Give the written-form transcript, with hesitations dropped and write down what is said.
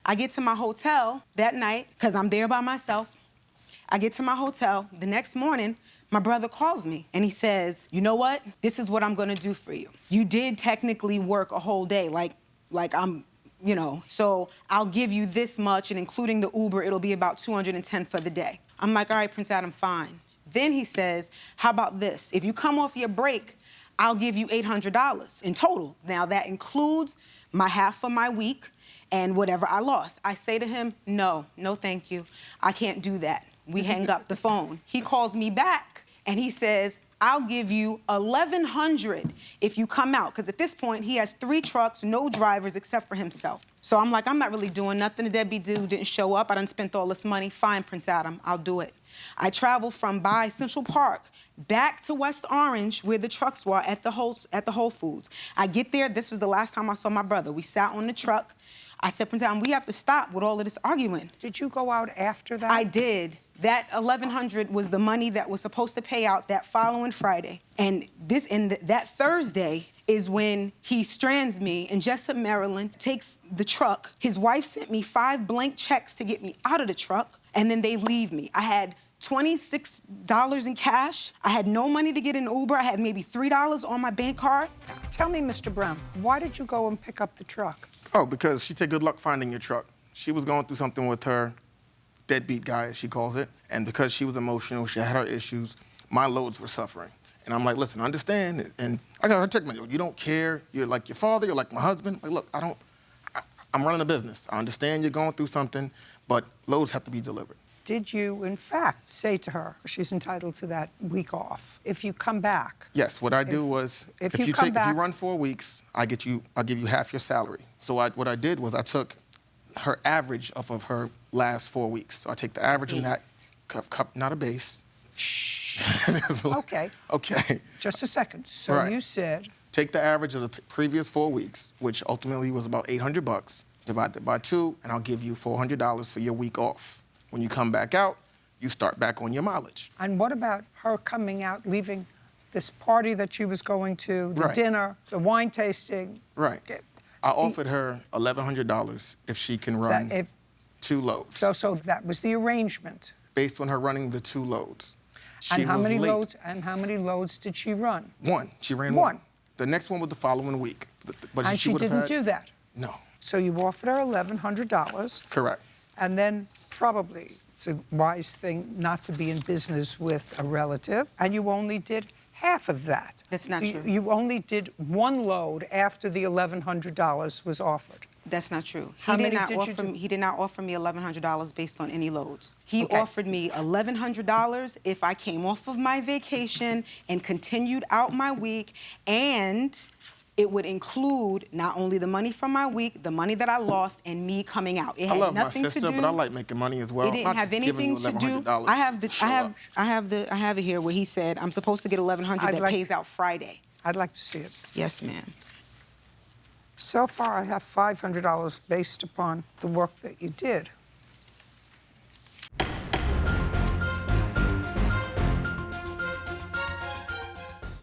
I get to my hotel that night, because I'm there by myself. I get to my hotel. The next morning, my brother calls me, and he says, you know what? This is what I'm gonna do for you. You did technically work a whole day, like I'm, you know, so I'll give you this much, and including the Uber, it'll be about $210 for the day. I'm like, all right, Prince Addam, fine. Then he says, how about this? If you come off your break, I'll give you $800 in total. Now, that includes my half of my week and whatever I lost. I say to him, no, thank you. I can't do that. We hang up the phone. He calls me back, and he says, I'll give you $1,100 if you come out. Because at this point, he has 3 trucks, no drivers except for himself. So I'm like, I'm not really doing nothing. The deadbeat dude didn't show up. I done spent all this money. Fine, Prince Addam, I'll do it. I travel from by Central Park back to West Orange, where the trucks were at the Whole Foods. I get there. This was the last time I saw my brother. We sat on the truck. I said, Prince Addam, we have to stop with all of this arguing. Did you go out after that? I did. That $1,100 was the money that was supposed to pay out that following Friday. And that Thursday is when he strands me in Jessup, Maryland, takes the truck. His wife sent me 5 blank checks to get me out of the truck, and then they leave me. I had $26 in cash. I had no money to get an Uber. I had maybe $3 on my bank card. Tell me, Mr. Brown, why did you go and pick up the truck? Oh, because she said good luck finding your truck. She was going through something with her deadbeat guy, as she calls it, and because she was emotional, she had her issues, my loads were suffering. And I'm like, listen, I understand, and I got her text me, you don't care, you're like your father, you're like my husband. Like, look, I'm running a business. I understand you're going through something, but loads have to be delivered. Did you, in fact, say to her, she's entitled to that week off, if you come back? Yes, what I do was, if you run 4 weeks, I'll give you half your salary. So what I did was I took her average off of her last 4 weeks. So I take the average in that cup, not a base. Shh. Okay. Okay. Just a second. So right. You said... Take the average of the previous 4 weeks, which ultimately was about $800, divide that by 2, and I'll give you $400 for your week off. When you come back out, you start back on your mileage. And what about her coming out, leaving this party that she was going to, the dinner, the wine tasting? Right. I offered her $1,100 if she can run 2 loads. So that was the arrangement. Based on her running the 2 loads. And how many loads did she run? 1. She ran 1. The next one was the following week. But and she didn't do that? No. So you offered her $1,100. Correct. And then probably it's a wise thing not to be in business with a relative, and you only did half of that. That's not true. You only did 1 load after the $1,100 was offered. That's not true. How many did you do? He did not offer me $1,100 based on any loads. He offered me $1,100 if I came off of my vacation and continued out my week, and it would include not only the money from my week, the money that I lost, and me coming out. It had nothing to do. I love my sister, but I like making money as well. It didn't have anything to do. I have it here where he said I'm supposed to get $1,100 that pays out Friday. I'd like to see it. Yes, ma'am. So far, I have $500 based upon the work that you did.